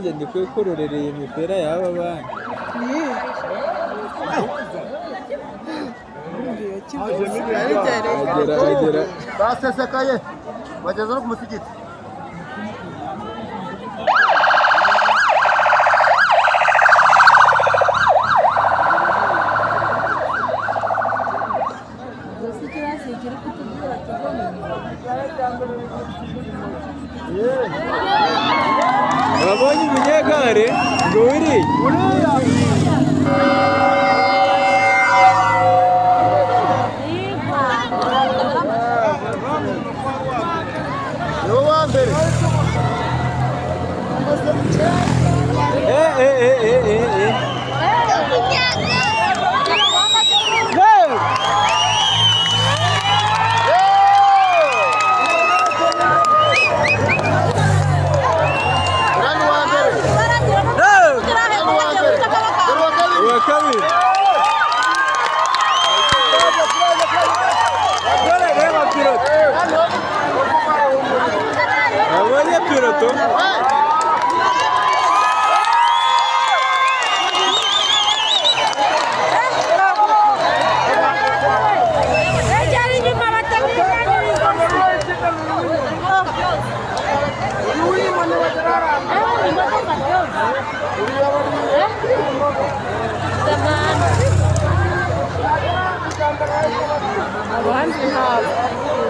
nanjye ndi kwikururira iyi mipira y'aba bana. Agera basesekaye bageze no ku musigiti. Wabonye umunyegare ngo uri Niwo wa mbere. uwa kabiri. Dore reba piloto. Wabonye piloto?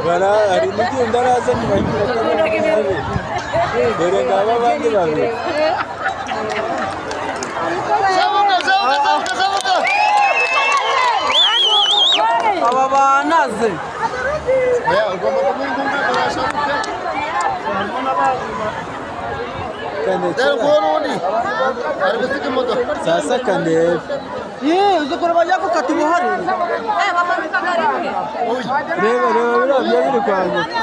Bara hari n'igenda araza nyuma y'iminota makumyabiri. Dore ngaba abandi babiri. Aba banaze. Ugomba kumwumvikanisha gute? Dore ubundi ari gusiga imodoka. Sasa kandebe. Uzikora bajya gukata ubuhari. Reba biriya biri kwambuka.